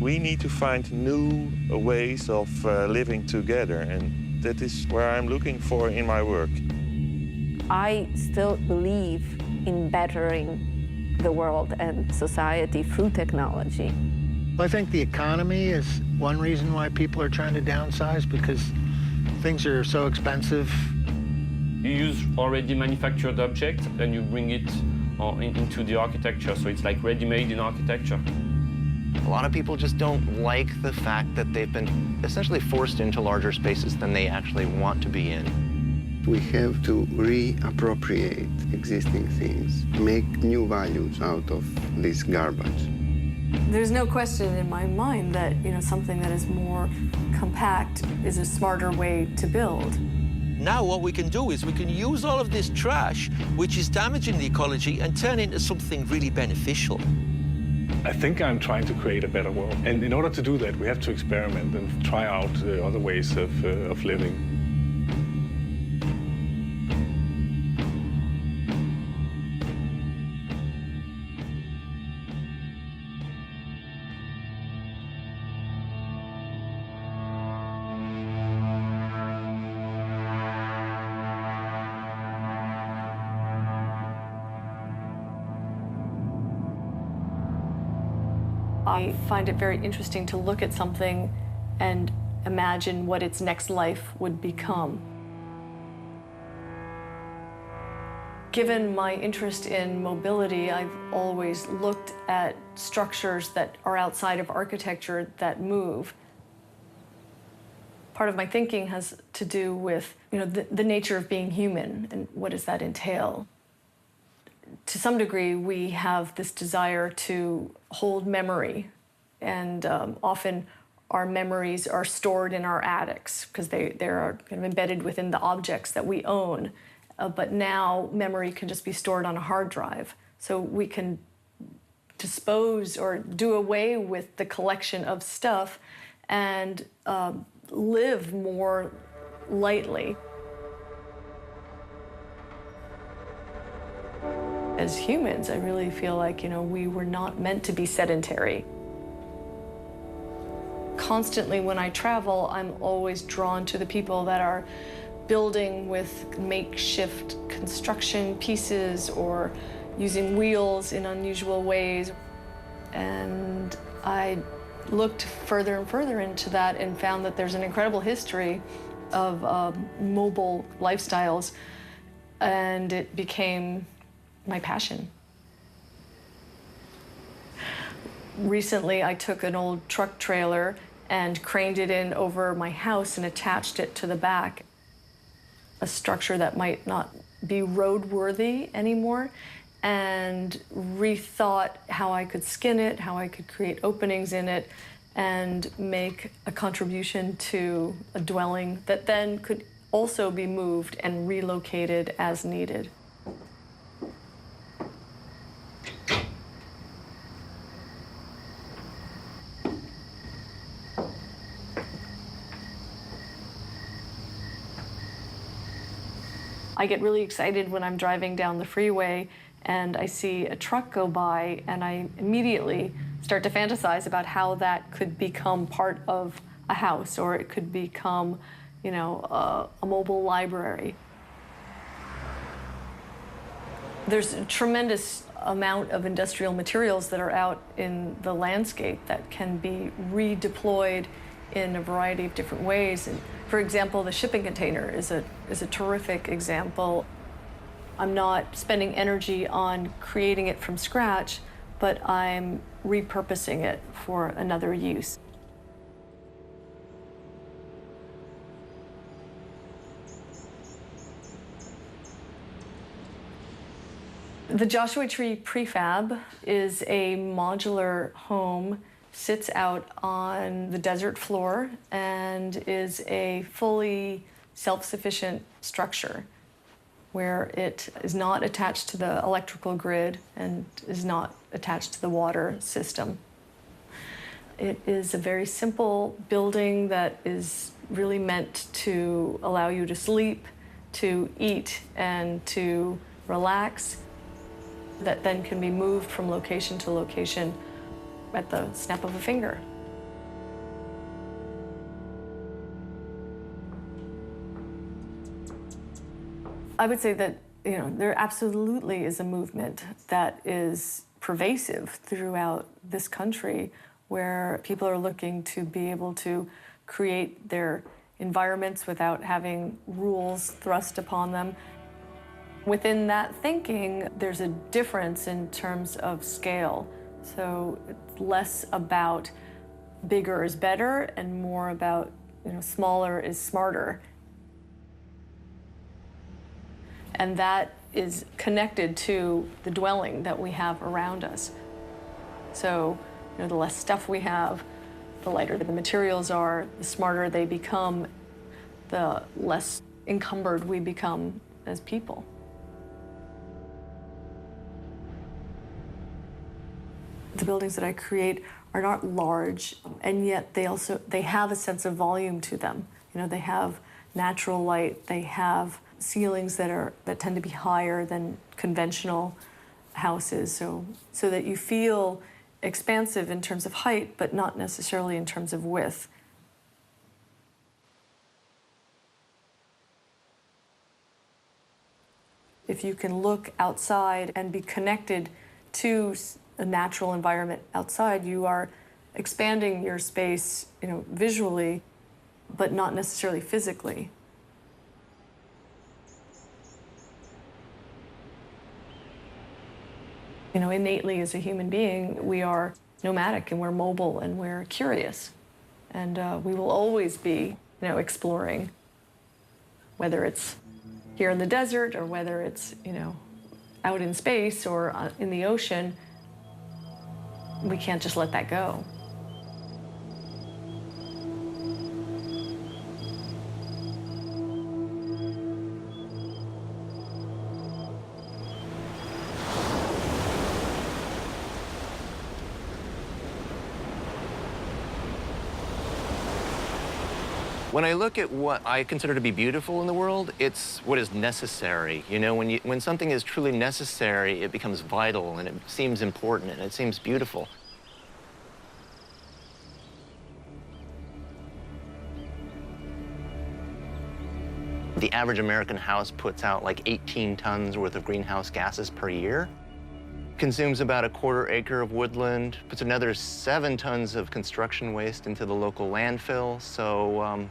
We need to find new ways of living together, and that is where I'm looking for in my work. I still believe in bettering the world and society through technology. I think the economy is one reason why people are trying to downsize, because things are so expensive. You use already manufactured objects and you bring it into the architecture, so it's like ready-made in architecture. A lot of people just don't like the fact that they've been essentially forced into larger spaces than they actually want to be in. We have to reappropriate existing things, make new values out of this garbage. There's no question in my mind that, something that is more compact is a smarter way to build. Now what we can do is we can use all of this trash, which is damaging the ecology, and turn it into something really beneficial. I think I'm trying to create a better world. And in order to do that, we have to experiment and try out other ways of living. I find it very interesting to look at something and imagine what its next life would become. Given my interest in mobility, I've always looked at structures that are outside of architecture that move. Part of my thinking has to do with, the nature of being human and what does that entail. To some degree, we have this desire to hold memory, and often our memories are stored in our attics because they're kind of embedded within the objects that we own. But now memory can just be stored on a hard drive, so we can dispose or do away with the collection of stuff and live more lightly. As humans, I really feel like, we were not meant to be sedentary. Constantly when I travel, I'm always drawn to the people that are building with makeshift construction pieces or using wheels in unusual ways. And I looked further and further into that and found that there's an incredible history of mobile lifestyles, and it became my passion. Recently, I took an old truck trailer and craned it in over my house and attached it to the back. A structure that might not be roadworthy anymore, and rethought how I could skin it, how I could create openings in it, and make a contribution to a dwelling that then could also be moved and relocated as needed. I get really excited when I'm driving down the freeway and I see a truck go by, and I immediately start to fantasize about how that could become part of a house, or it could become, a mobile library. There's a tremendous amount of industrial materials that are out in the landscape that can be redeployed in a variety of different ways. And for example, the shipping container is a terrific example. I'm not spending energy on creating it from scratch, but I'm repurposing it for another use. The Joshua Tree Prefab is a modular home, sits out on the desert floor, and is a fully self-sufficient structure where it is not attached to the electrical grid and is not attached to the water system. It is a very simple building that is really meant to allow you to sleep, to eat, and to relax, that then can be moved from location to location at the snap of a finger. I would say that, there absolutely is a movement that is pervasive throughout this country where people are looking to be able to create their environments without having rules thrust upon them. Within that thinking, there's a difference in terms of scale. So it's less about bigger is better and more about, smaller is smarter. And that is connected to the dwelling that we have around us. So, the less stuff we have, the lighter the materials are, the smarter they become, the less encumbered we become as people. The buildings that I create are not large, and yet they have a sense of volume to them. They have natural light, they have ceilings that tend to be higher than conventional houses, so that you feel expansive in terms of height, but not necessarily in terms of width. If you can look outside and be connected to a natural environment outside, you are expanding your space, visually, but not necessarily physically. Innately as a human being, we are nomadic and we're mobile and we're curious. And we will always be, exploring, whether it's here in the desert or whether it's, out in space or in the ocean. We can't just let that go. When I look at what I consider to be beautiful in the world, it's what is necessary. When something is truly necessary, it becomes vital and it seems important and it seems beautiful. The average American house puts out like 18 tons worth of greenhouse gases per year. Consumes about a quarter acre of woodland, puts another 7 tons of construction waste into the local landfill. So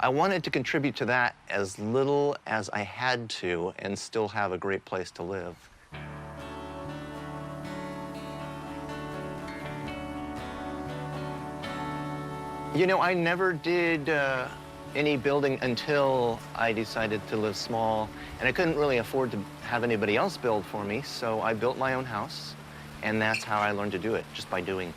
I wanted to contribute to that as little as I had to and still have a great place to live. I never did any building until I decided to live small, and I couldn't really afford to have anybody else build for me, so I built my own house, and that's how I learned to do it, just by doing.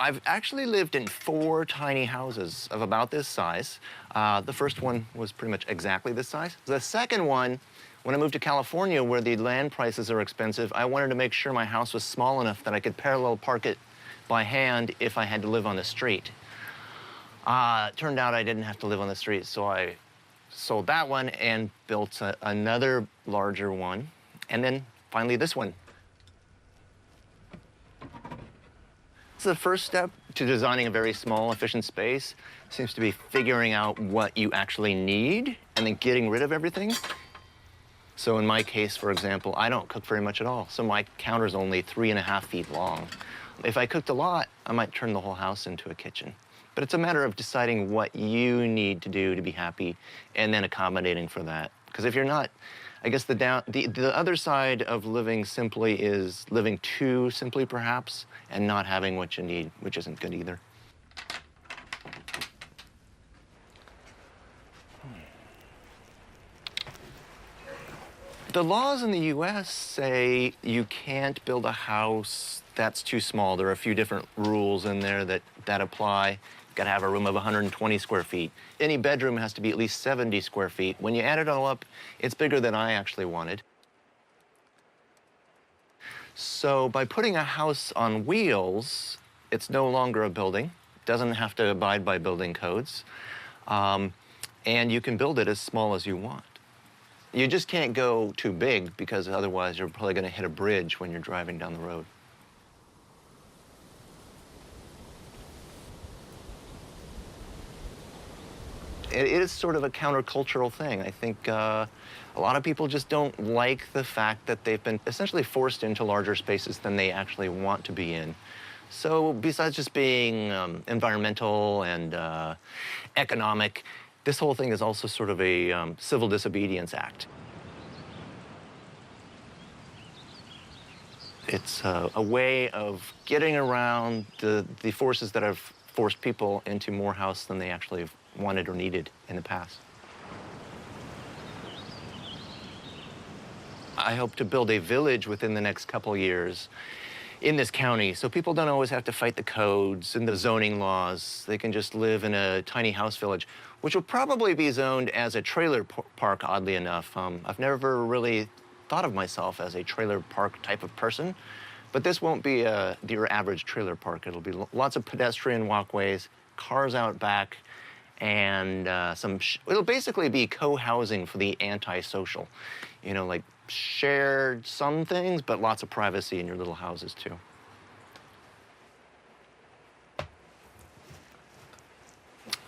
I've actually lived in 4 tiny houses of about this size. The first one was pretty much exactly this size. The second one, when I moved to California, where the land prices are expensive, I wanted to make sure my house was small enough that I could parallel park it by hand if I had to live on the street. It turned out I didn't have to live on the street, so I sold that one and built another larger one, and then finally this one. So the first step to designing a very small, efficient space seems to be figuring out what you actually need and then getting rid of everything. So in my case, for example, I don't cook very much at all, so my counter's only 3.5 feet long. If I cooked a lot, I might turn the whole house into a kitchen. But it's a matter of deciding what you need to do to be happy and then accommodating for that. Because if you're not, I guess the other side of living simply is living too simply, perhaps, and not having what you need, which isn't good either. The laws in the US say you can't build a house that's too small. There are a few different rules in there that apply. You've got to have a room of 120 square feet. Any bedroom has to be at least 70 square feet. When you add it all up, it's bigger than I actually wanted. So by putting a house on wheels, it's no longer a building. It doesn't have to abide by building codes. And you can build it as small as you want. You just can't go too big because otherwise you're probably going to hit a bridge when you're driving down the road. It is sort of a countercultural thing. I think a lot of people just don't like the fact that they've been essentially forced into larger spaces than they actually want to be in. So besides just being environmental and economic, this whole thing is also sort of a civil disobedience act. It's a way of getting around the forces that have forced people into more house than they actually wanted or needed in the past. I hope to build a village within the next couple years in this county, so people don't always have to fight the codes and the zoning laws. They can just live in a tiny house village, which will probably be zoned as a trailer park, oddly enough. I've never really thought of myself as a trailer park type of person, but this won't be your average trailer park. It'll be lots of pedestrian walkways, cars out back, and it'll basically be co-housing for the antisocial. You know, like shared some things, but lots of privacy in your little houses too.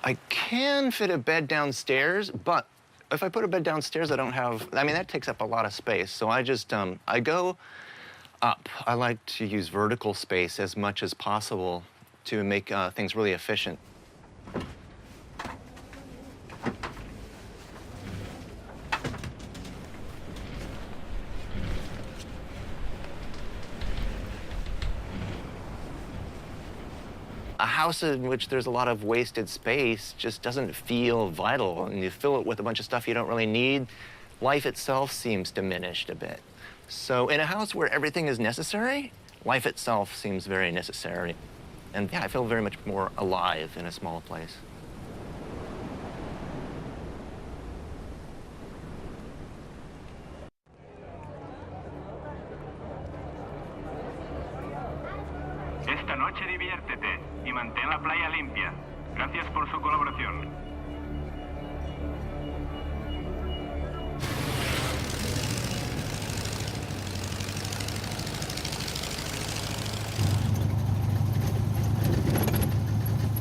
I can fit a bed downstairs, but if I put a bed downstairs, I mean, that takes up a lot of space. So I just, I go up. I like to use vertical space as much as possible to make things really efficient. A house in which there's a lot of wasted space just doesn't feel vital, and you fill it with a bunch of stuff you don't really need, life itself seems diminished a bit. So in a house where everything is necessary, life itself seems very necessary. And yeah, I feel very much more alive in a small place. Esta noche diviértete y mantén la playa limpia. Gracias por su colaboración.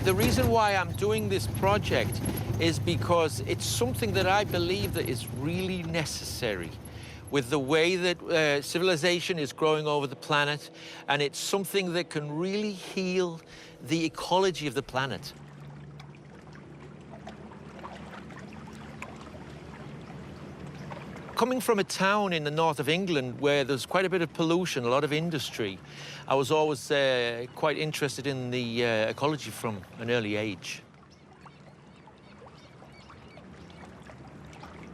The reason why I'm doing this project is because it's something that I believe that is really necessary with the way that civilization is growing over the planet, and it's something that can really heal the ecology of the planet. Coming from a town in the north of England where there's quite a bit of pollution, a lot of industry, I was always quite interested in the ecology from an early age.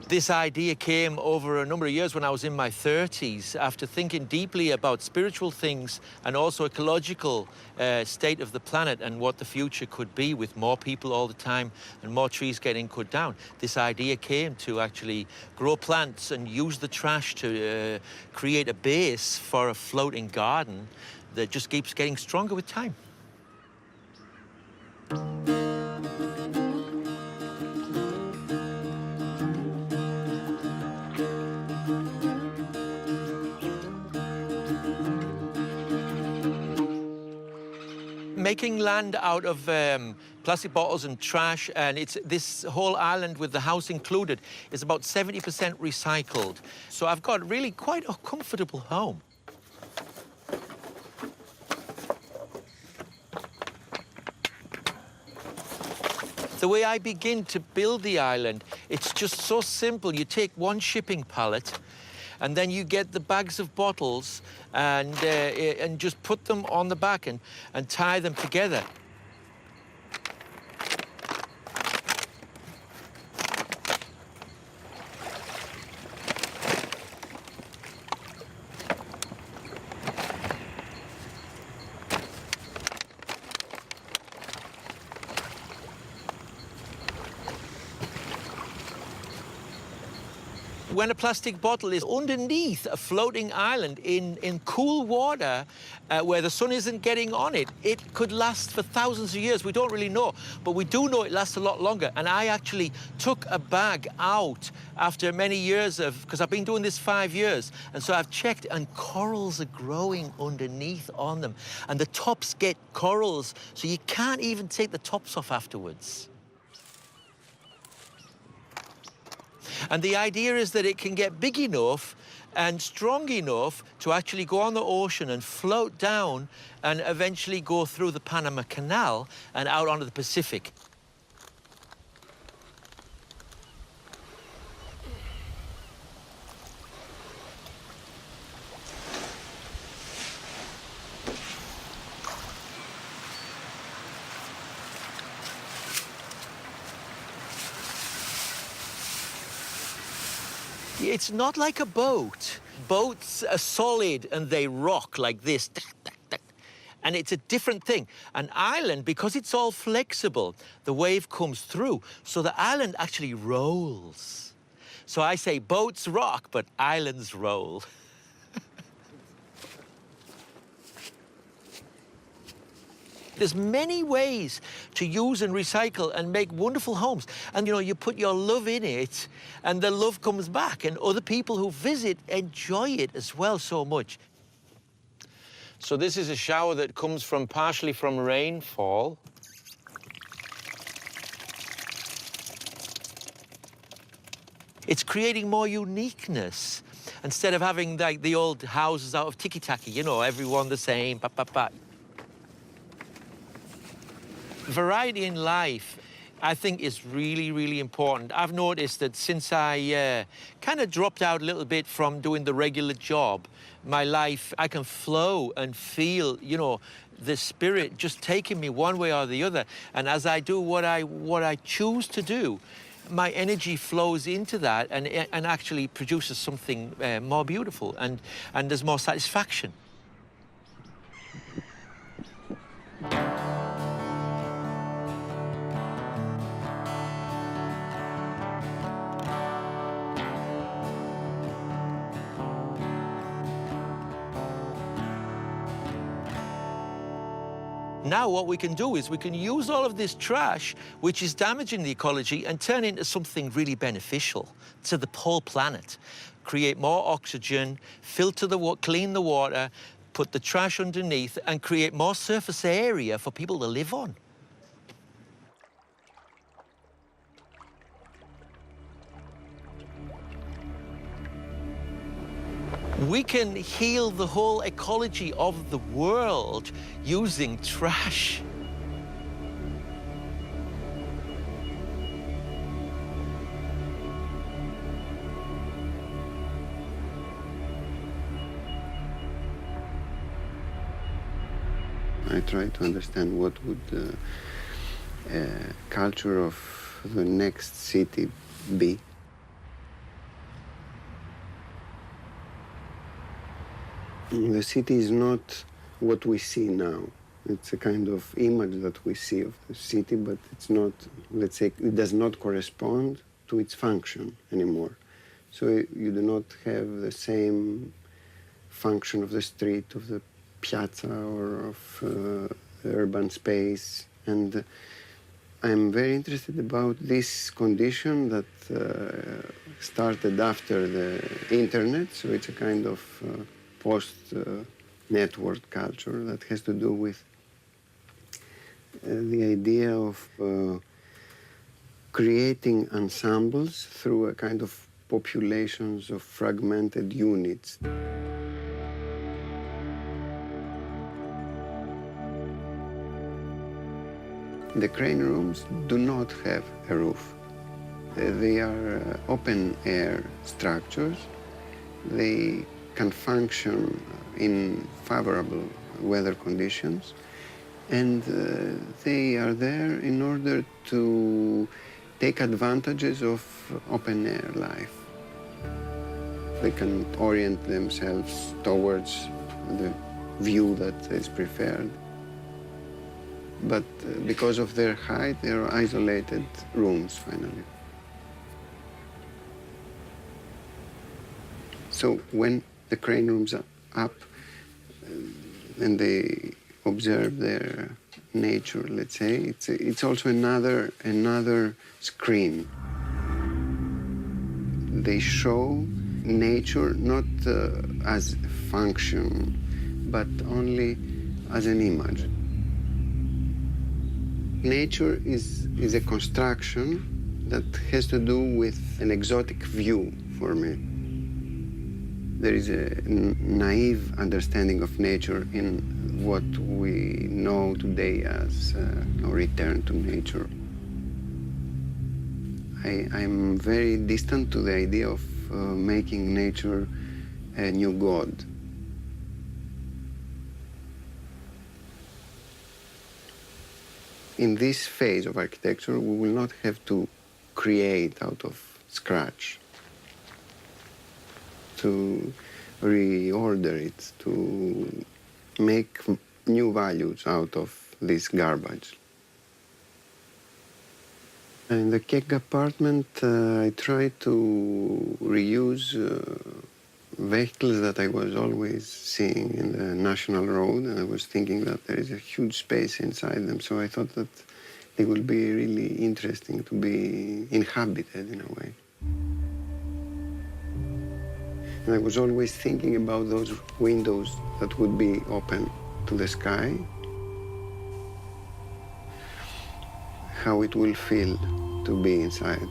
This idea came over a number of years when I was in my 30s, after thinking deeply about spiritual things and also ecological state of the planet and what the future could be with more people all the time and more trees getting cut down. This idea came to actually grow plants and use the trash to create a base for a floating garden that just keeps getting stronger with time. Making land out of plastic bottles and trash, and this whole island with the house included is about 70% recycled. So I've got really quite a comfortable home. The way I begin to build the island, it's just so simple. You take one shipping pallet, and then you get the bags of bottles and just put them on the back and tie them together. When a plastic bottle is underneath a floating island in cool water where the sun isn't getting on it, it could last for thousands of years. We don't really know, but we do know it lasts a lot longer. And I actually took a bag out after many years because I've been doing this 5 years, and so I've checked, and corals are growing underneath on them. And the tops get corals, so you can't even take the tops off afterwards. And the idea is that it can get big enough and strong enough to actually go on the ocean and float down and eventually go through the Panama Canal and out onto the Pacific. It's not like a boat. Boats are solid and they rock like this. And it's a different thing. An island, because it's all flexible, the wave comes through, so the island actually rolls. So I say boats rock, but islands roll. There's many ways to use and recycle and make wonderful homes. And, you know, you put your love in it, and the love comes back, and other people who visit enjoy it as well so much. So this is a shower that comes partially from rainfall. It's creating more uniqueness. Instead of having, like, the old houses out of tiki-taki, you know, everyone the same, pa-pa-pa. Variety in life, I think, is really, really important. I've noticed that since I kind of dropped out a little bit from doing the regular job, my life, I can flow and feel, you know, the spirit just taking me one way or the other. And as I do what I choose to do, my energy flows into that and actually produces something more beautiful, and there's more satisfaction. Now what we can do is we can use all of this trash, which is damaging the ecology, and turn it into something really beneficial to the whole planet. Create more oxygen, clean the water, put the trash underneath, and create more surface area for people to live on. We can heal the whole ecology of the world using trash. I try to understand what would the culture of the next city be. The city is not what we see now. It's a kind of image that we see of the city, but it's not, let's say, it does not correspond to its function anymore. So you do not have the same function of the street, of the piazza, or of the urban space. And I'm very interested about this condition that started after the internet, so it's a kind of post-network culture that has to do with the idea of creating ensembles through a kind of populations of fragmented units. The crane rooms do not have a roof. They are open-air structures. They can function in favorable weather conditions, and they are there in order to take advantages of open-air life. They can orient themselves towards the view that is preferred. But because of their height, they are isolated rooms, finally. So when the crane rooms are up and they observe their nature, let's say, it's also another screen. They show nature not as function, but only as an image. Nature is a construction that has to do with an exotic view for me. There is a naive understanding of nature in what we know today as a return to nature. I'm very distant to the idea of making nature a new god. In this phase of architecture, we will not have to create out of scratch, to reorder it, to make new values out of this garbage. In the cake apartment, I tried to reuse vehicles that I was always seeing in the National Road, and I was thinking that there is a huge space inside them, so I thought that they would be really interesting to be inhabited in a way. And I was always thinking about those windows that would be open to the sky, how it will feel to be inside.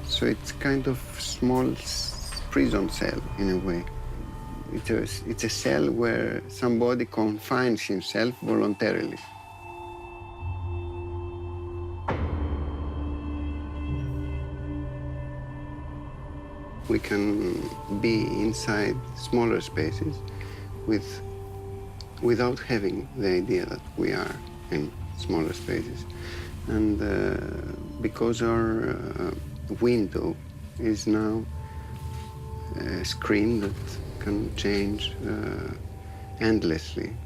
So it's kind of small prison cell in a way. It's a cell where somebody confines himself voluntarily. We can be inside smaller spaces without having the idea that we are in smaller spaces. And because our window is now a screen that can change endlessly.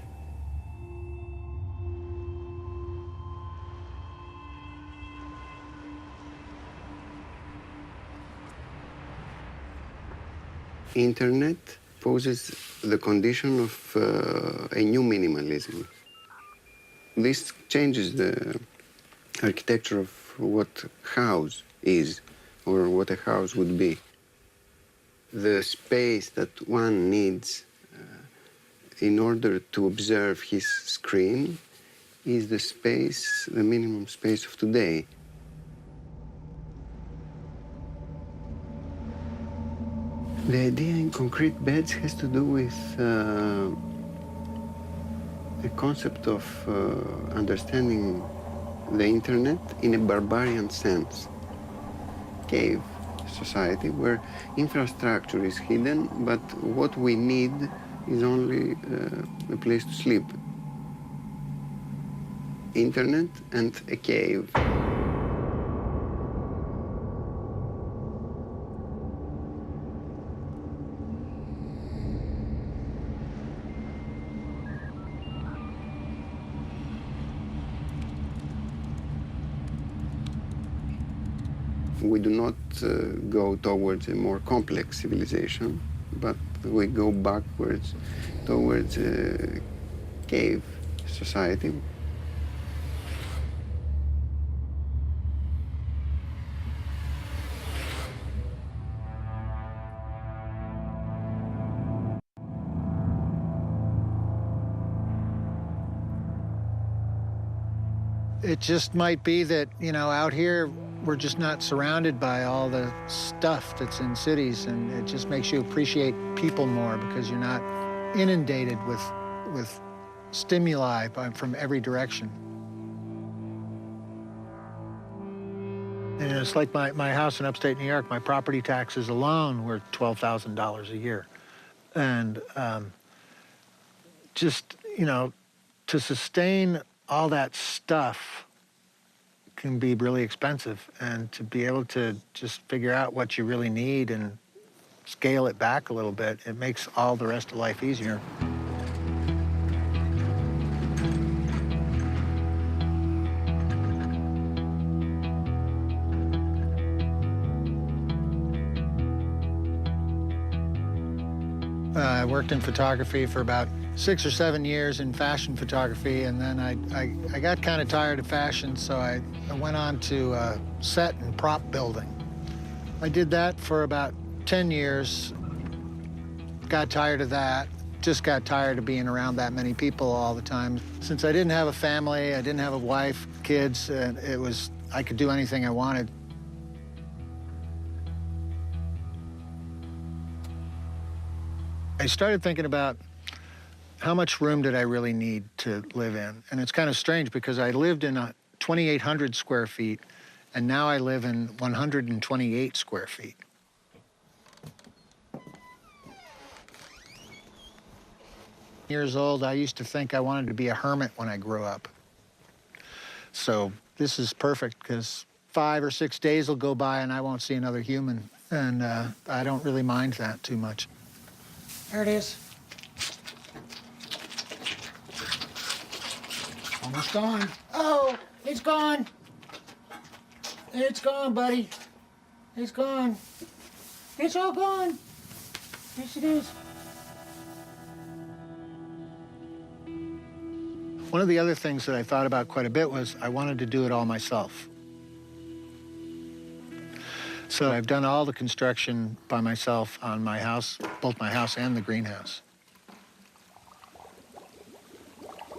Internet poses the condition of a new minimalism. This changes the architecture of what house is, or what a house would be. The space that one needs in order to observe his screen is the space, the minimum space of today. The idea in concrete beds has to do with a concept of understanding the internet in a barbarian sense. Cave society where infrastructure is hidden, but what we need is only a place to sleep. Internet and a cave. We do not go towards a more complex civilization, but we go backwards towards a cave society. It just might be that, you know, out here, we're just not surrounded by all the stuff that's in cities, and it just makes you appreciate people more because you're not inundated with stimuli from every direction. And it's like my house in upstate New York, my property taxes alone were $12,000 a year. And just, you know, to sustain all that stuff can be really expensive, and to be able to just figure out what you really need and scale it back a little bit, it makes all the rest of life easier. I worked in photography for about 6 or 7 years in fashion photography, and then I got kind of tired of fashion, so I went on to set and prop building. I did that for about 10 years, got tired of that, just got tired of being around that many people all the time. Since I didn't have a family, I didn't have a wife, kids, and it was I could do anything I wanted. I started thinking about how much room did I really need to live in? And it's kind of strange because I lived in 2,800 square feet, and now I live in 128 square feet. Years old, I used to think I wanted to be a hermit when I grew up. So this is perfect because 5 or 6 days will go by and I won't see another human. And I don't really mind that too much. There it is. Almost gone. Oh, it's gone. It's gone, buddy. It's gone. It's all gone. Yes, it is. One of the other things that I thought about quite a bit was I wanted to do it all myself. So I've done all the construction by myself on my house, both my house and the greenhouse.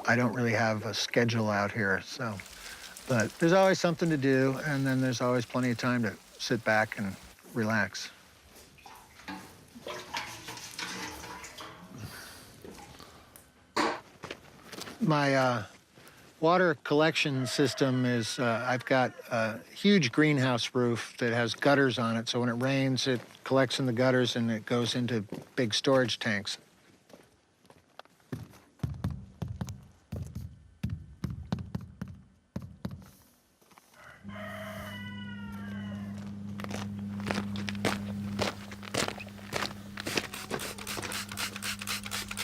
I don't really have a schedule out here, so, but there's always something to do, and then there's always plenty of time to sit back and relax. My water collection system is, I've got a huge greenhouse roof that has gutters on it, so when it rains, it collects in the gutters and it goes into big storage tanks.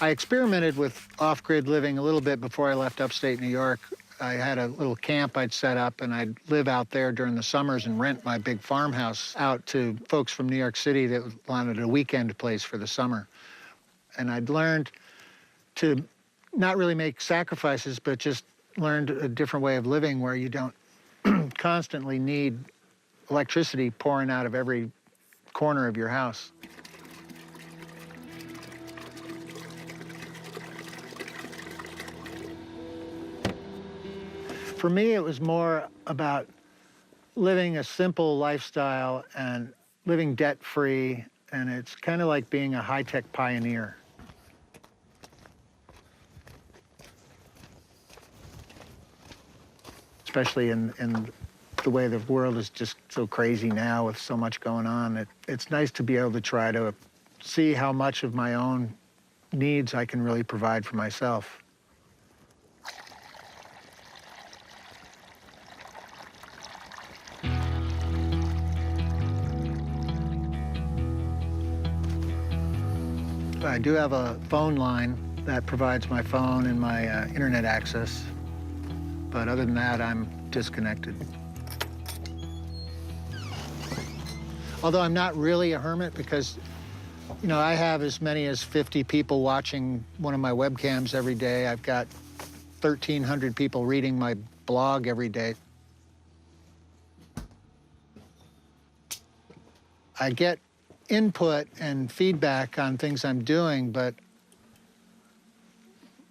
I experimented with off-grid living a little bit before I left upstate New York. I had a little camp I'd set up, and I'd live out there during the summers and rent my big farmhouse out to folks from New York City that wanted a weekend place for the summer. And I'd learned to not really make sacrifices, but just learned a different way of living where you don't constantly need electricity pouring out of every corner of your house. For me, it was more about living a simple lifestyle and living debt-free, and it's kind of like being a high-tech pioneer. Especially in the way the world is just so crazy now with so much going on. It's nice to be able to try to see how much of my own needs I can really provide for myself. I do have a phone line that provides my phone and my internet access, but other than that, I'm disconnected. Although I'm not really a hermit because, you know, I have as many as 50 people watching one of my webcams every day. I've got 1,300 people reading my blog every day. I get input and feedback on things I'm doing, but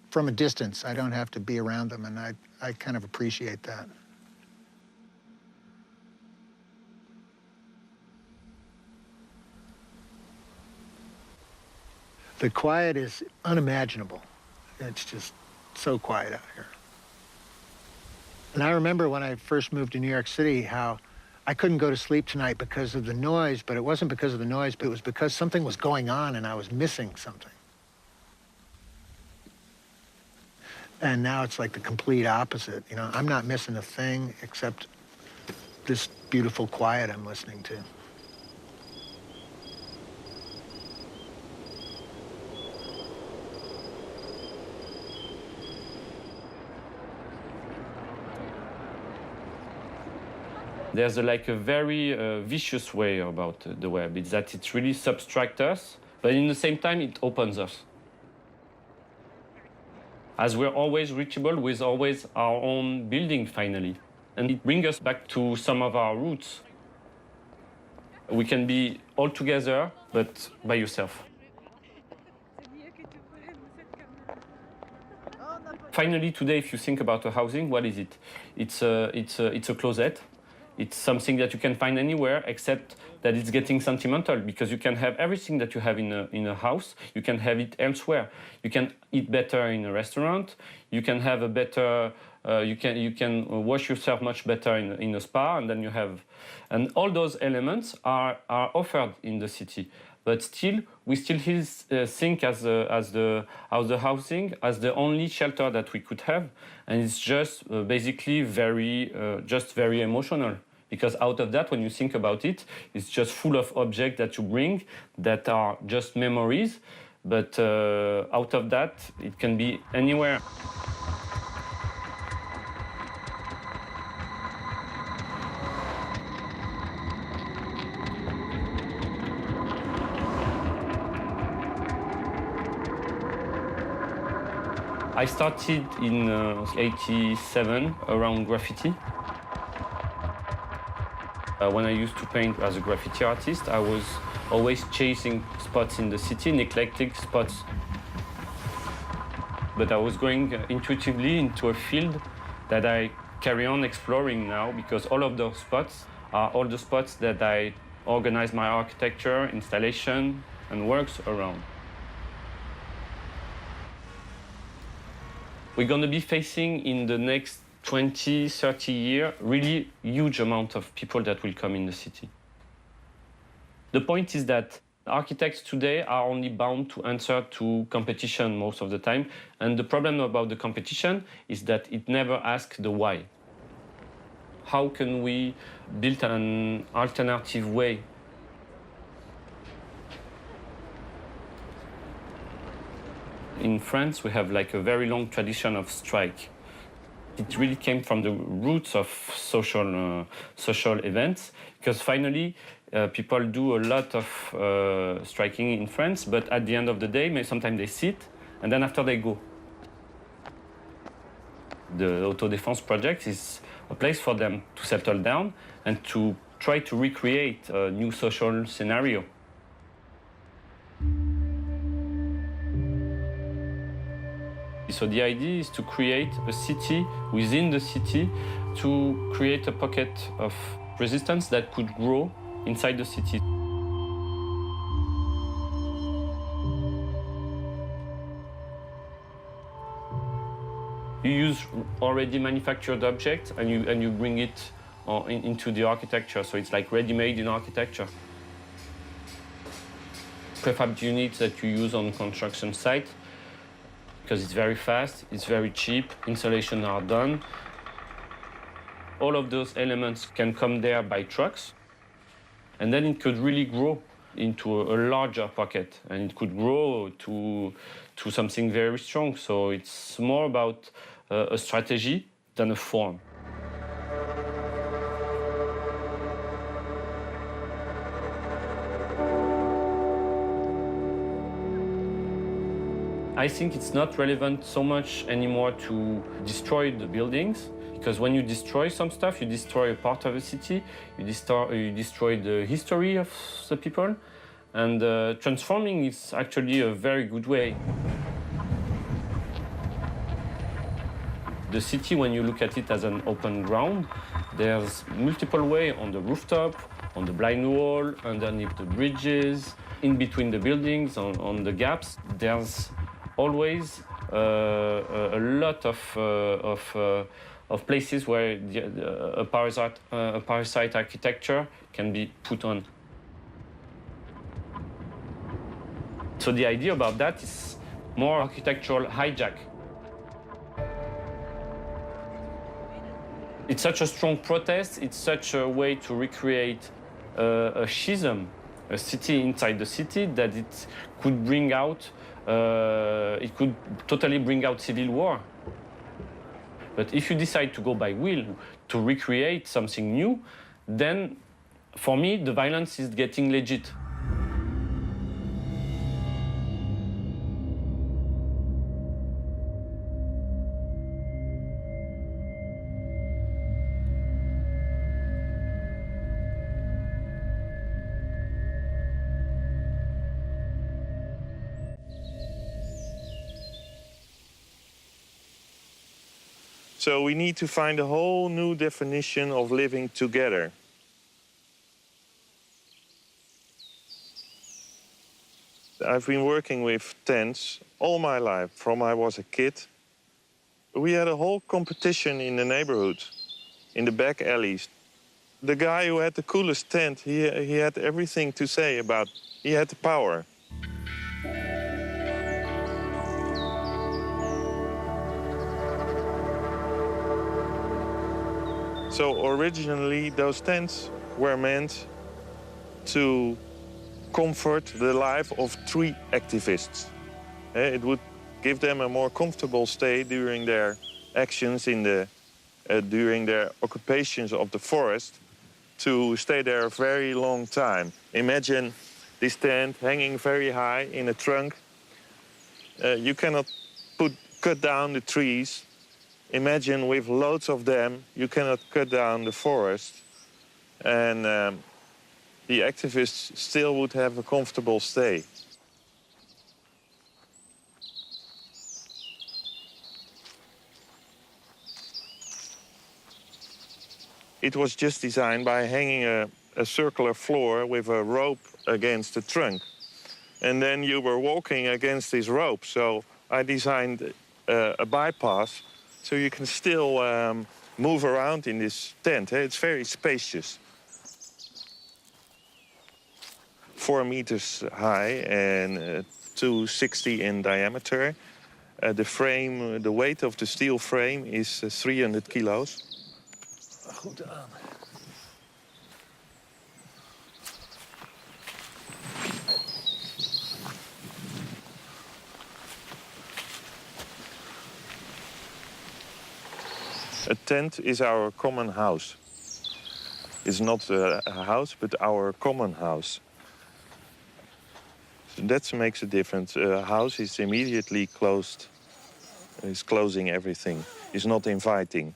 from a distance. I don't have to be around them, and I kind of appreciate that. The quiet is unimaginable. It's just so quiet out here. And I remember when I first moved to New York City, how I couldn't go to sleep tonight because of the noise, but it wasn't because of the noise, but it was because something was going on and I was missing something. And now it's like the complete opposite. You know, I'm not missing a thing except this beautiful quiet I'm listening to. There's like a very vicious way about the web. It's that it really subtracts us, but in the same time, it opens us. As we're always reachable with always our own building, finally. And it brings us back to some of our roots. We can be all together, but by yourself. Finally, today, if you think about a housing, what is it? It's a closet. It's something that you can find anywhere, except that it's getting sentimental, because you can have everything that you have in a house, you can have it elsewhere. You can eat better in a restaurant, you can have a better, you can wash yourself much better in a spa, and then you have, and all those elements are offered in the city. But still, we still think as the housing as the only shelter that we could have, and it's just basically very emotional. Because out of that, when you think about it, it's just full of objects that you bring that are just memories. But out of that, it can be anywhere. I started in '87 around graffiti. When I used to paint as a graffiti artist, I was always chasing spots in the city, neglecting spots. But I was going intuitively into a field that I carry on exploring now, because all of those spots are all the spots that I organize my architecture, installation, and works around. We're going to be facing in the next 20, 30 years, really huge amount of people that will come in the city. The point is that architects today are only bound to answer to competition most of the time. And the problem about the competition is that it never asks the why. How can we build an alternative way? In France, we have like a very long tradition of strike. It really came from the roots of social events, because finally people do a lot of striking in France, but at the end of the day, sometimes they sit, and then after they go. The Autodéfense project is a place for them to settle down and to try to recreate a new social scenario. So the idea is to create a city within the city, to create a pocket of resistance that could grow inside the city. You use already manufactured objects and you bring it into the architecture, so it's like ready-made in architecture. Prefab units that you use on construction site, because it's very fast, it's very cheap, installations are done. All of those elements can come there by trucks, and then it could really grow into a larger pocket, and it could grow to something very strong. So it's more about a strategy than a form. I think it's not relevant so much anymore to destroy the buildings, because when you destroy some stuff, you destroy a part of a city, you destroy the history of the people, and transforming is actually a very good way. The city, when you look at it as an open ground, there's multiple ways on the rooftop, on the blind wall, underneath the bridges, in between the buildings, on the gaps. There's always a lot of places where a parasite architecture can be put on. So the idea about that is more architectural hijack. It's such a strong protest, it's such a way to recreate a schism, a city inside the city, that it could bring out, it could totally bring out civil war. But if you decide to go by will, to recreate something new, then for me, the violence is getting legit. So we need to find a whole new definition of living together. I've been working with tents all my life, from I was a kid. We had a whole competition in the neighborhood, in the back alleys. The guy who had the coolest tent, he had everything to say about, he had the power. So originally, those tents were meant to comfort the life of tree activists. It would give them a more comfortable stay during their actions during their occupations of the forest, to stay there a very long time. Imagine this tent hanging very high in a trunk. You cannot cut down the trees. Imagine with loads of them, you cannot cut down the forest. And the activists still would have a comfortable stay. It was just designed by hanging a circular floor with a rope against the trunk. And then you were walking against this rope. So I designed a bypass so you can still move around in this tent. It's very spacious. 4 meters high and 260 in diameter. The weight of the steel frame is 300 kilos. Goed aan. A tent is our common house. It's not a house, but our common house. So that makes a difference. A house is immediately closed. It's closing everything. It's not inviting.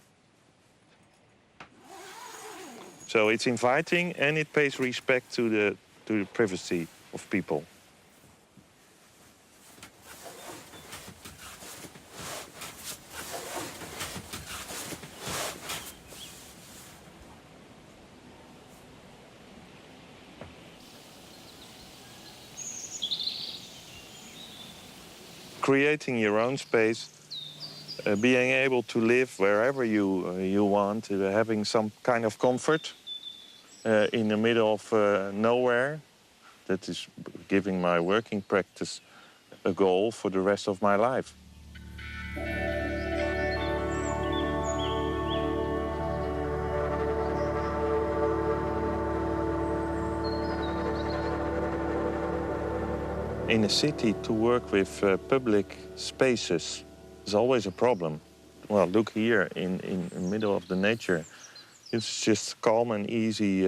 So it's inviting and it pays respect to the privacy of people. Creating your own space, being able to live wherever you want, having some kind of comfort in the middle of nowhere. That is giving my working practice a goal for the rest of my life. In a city, to work with public spaces is always a problem. Well, look here in the middle of the nature. It's just calm and easy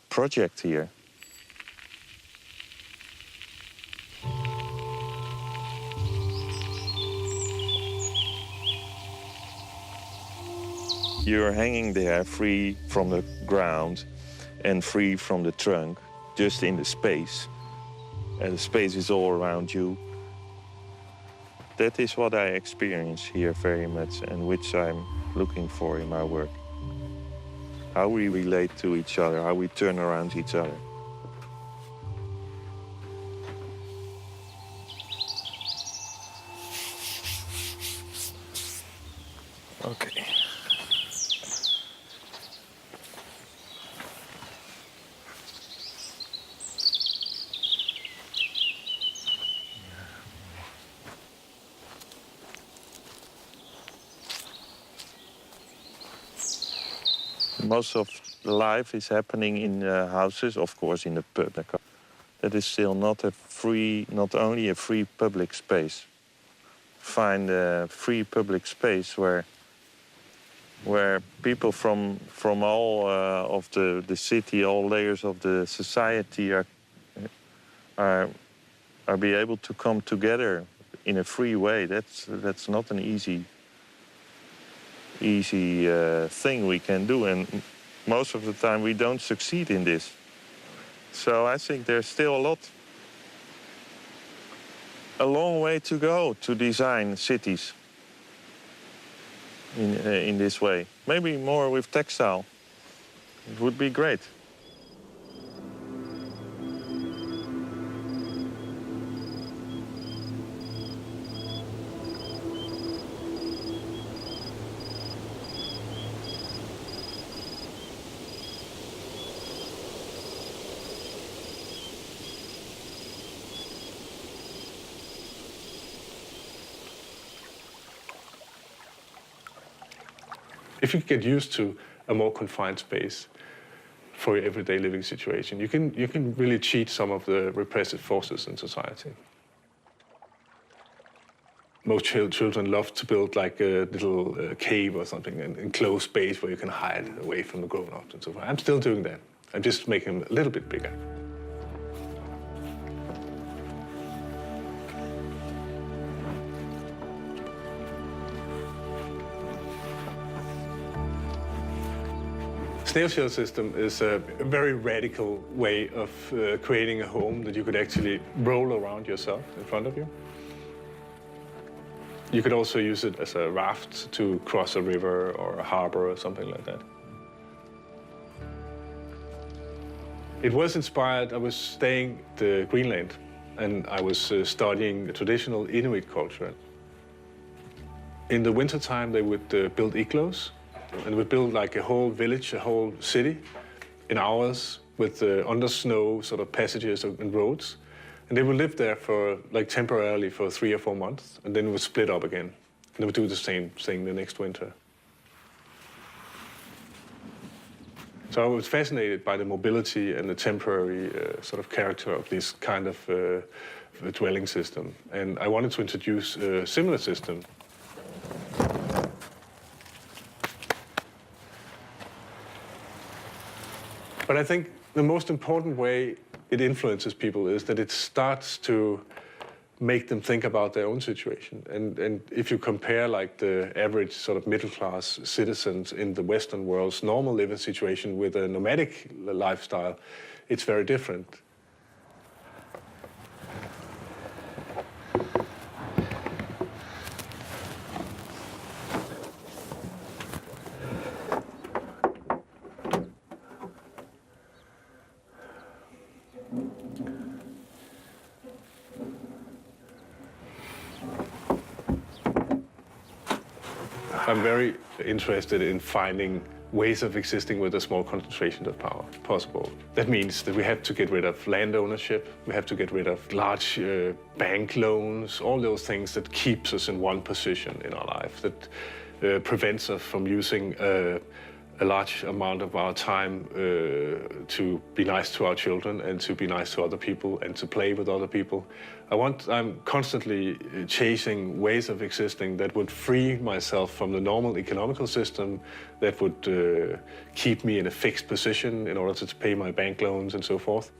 project here. You're hanging there free from the ground and free from the trunk, just in the space. And the space is all around you. That is what I experience here very much and which I'm looking for in my work. How we relate to each other, how we turn around each other. Okay. Most of life is happening in houses, of course, in the public. That is still not only a free public space. Find a free public space where people from all of the city, all layers of the society are be able to come together in a free way. That's not an easy thing we can do, and most of the time we don't succeed in this. So I think there's still a long way to go to design cities. in this way. Maybe more with textile. It would be great. If you get used to a more confined space for your everyday living situation, you can really cheat some of the repressive forces in society. Most children love to build like a little cave or something, an enclosed space where you can hide away from the grown-ups and so forth. I'm still doing that. I'm just making them a little bit bigger. Snail shell system is a very radical way of creating a home that you could actually roll around yourself in front of you. You could also use it as a raft to cross a river or a harbor or something like that. It was inspired, I was staying in Greenland and I was studying traditional Inuit culture. In the wintertime, they would build igloos. And we built like a whole village, a whole city in hours with under snow sort of passages and roads. And they would live there for like temporarily for 3 or 4 months and then would split up again. And they would do the same thing the next winter. So I was fascinated by the mobility and the temporary sort of character of this kind of dwelling system. And I wanted to introduce a similar system. But I think the most important way it influences people is that it starts to make them think about their own situation. And if you compare like the average sort of middle-class citizens in the Western world's normal living situation with a nomadic lifestyle, it's very different. I'm very interested in finding ways of existing with a small concentration of power possible. That means that we have to get rid of land ownership, we have to get rid of large bank loans, all those things that keeps us in one position in our life, that prevents us from using a large amount of our time to be nice to our children and to be nice to other people and to play with other people. I'm constantly chasing ways of existing that would free myself from the normal economical system, that would keep me in a fixed position in order to pay my bank loans and so forth.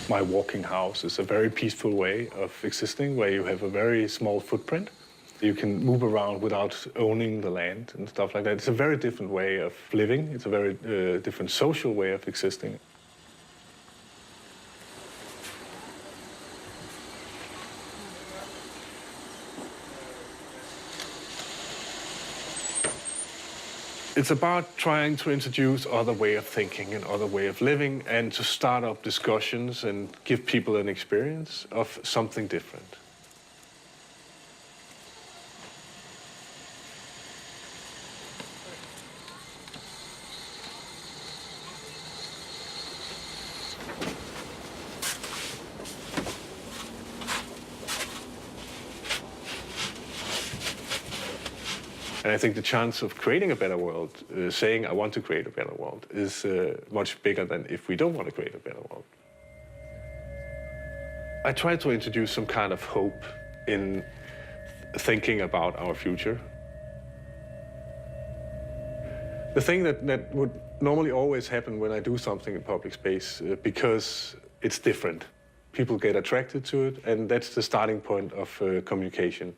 My walking house is a very peaceful way of existing, where you have a very small footprint. You can move around without owning the land and stuff like that. It's a very different way of living. It's a very different social way of existing. It's about trying to introduce other way of thinking and other way of living and to start up discussions and give people an experience of something different. And I think the chance of creating a better world, saying I want to create a better world, is much bigger than if we don't want to create a better world. I try to introduce some kind of hope in thinking about our future. The thing that would normally always happen when I do something in public space, because it's different. People get attracted to it, and that's the starting point of communication.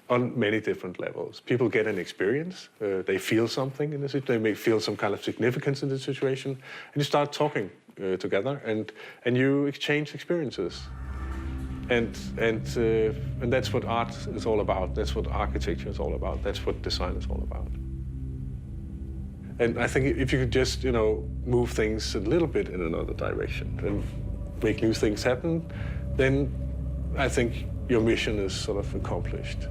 on many different levels. People get an experience, they feel something in the situation, they may feel some kind of significance in the situation, and you start talking together, and you exchange experiences. And that's what art is all about, that's what architecture is all about, that's what design is all about. And I think if you could just, move things a little bit in another direction and make new things happen, then I think your mission is sort of accomplished.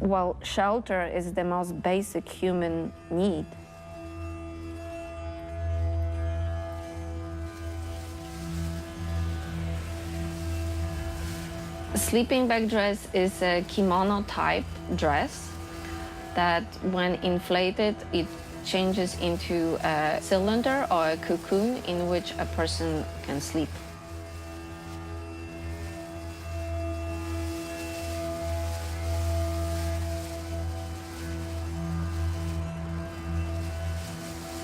Well, shelter is the most basic human need. Sleeping bag dress is a kimono type dress that when inflated, it changes into a cylinder or a cocoon in which a person can sleep.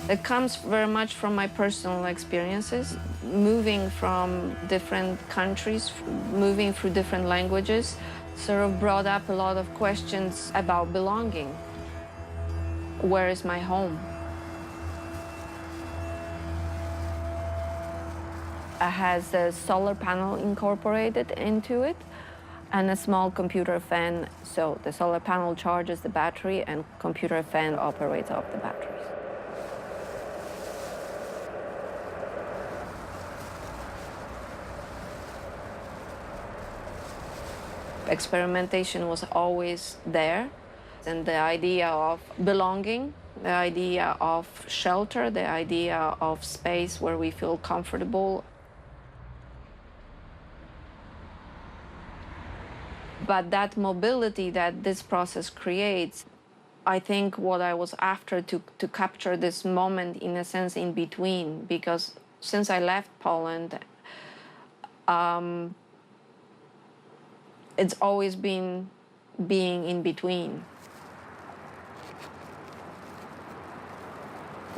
It comes very much from my personal experiences, moving from different countries, moving through different languages, sort of brought up a lot of questions about belonging. Where is my home? It has a solar panel incorporated into it and a small computer fan, so the solar panel charges the battery and computer fan operates off the batteries. Experimentation was always there, and the idea of belonging, the idea of shelter, the idea of space where we feel comfortable. But that mobility that this process creates, I think what I was after to capture this moment, in a sense, in between, because since I left Poland, it's always been being in between.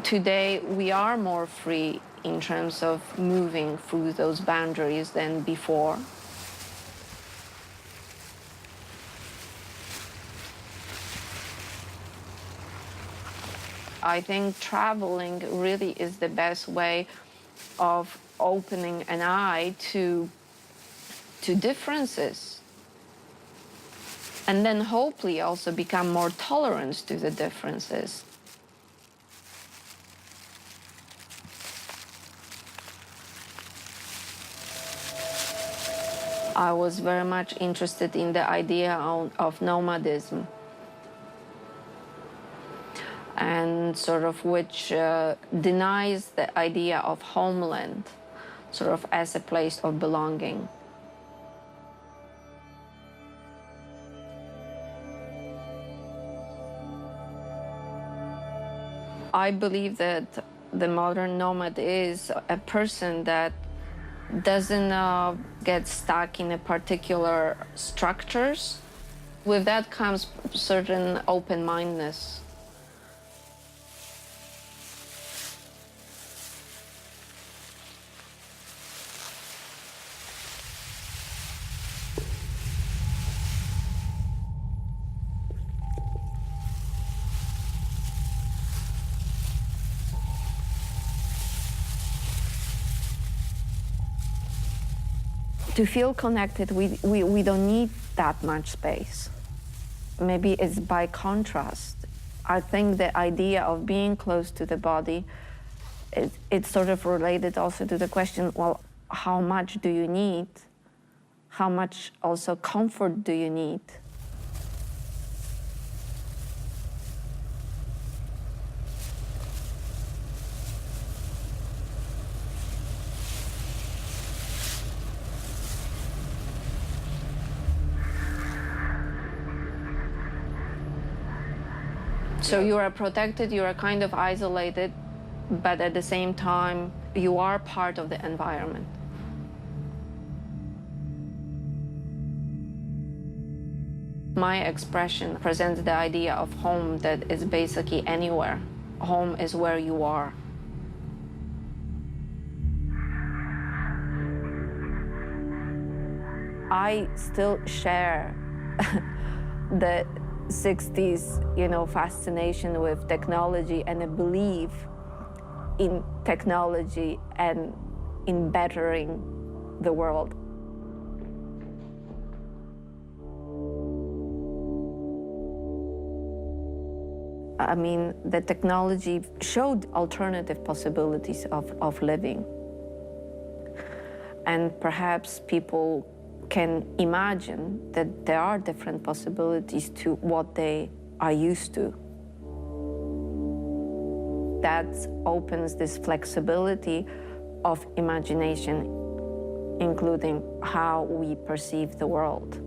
Today, we are more free in terms of moving through those boundaries than before. I think traveling really is the best way of opening an eye to differences. And then hopefully also become more tolerant to the differences. I was very much interested in the idea of nomadism, and sort of which denies the idea of homeland, sort of as a place of belonging. I believe that the modern nomad is a person that doesn't get stuck in a particular structures. With that comes certain open-mindedness. To feel connected, we don't need that much space. Maybe it's by contrast. I think the idea of being close to the body, it's sort of related also to the question, well, how much do you need? How much also comfort do you need? So you are protected, you are kind of isolated, but at the same time, you are part of the environment. My expression presents the idea of home that is basically anywhere. Home is where you are. I still share the 60s, fascination with technology and a belief in technology and in bettering the world. I mean, the technology showed alternative possibilities of living. And perhaps people can imagine that there are different possibilities to what they are used to. That opens this flexibility of imagination, including how we perceive the world.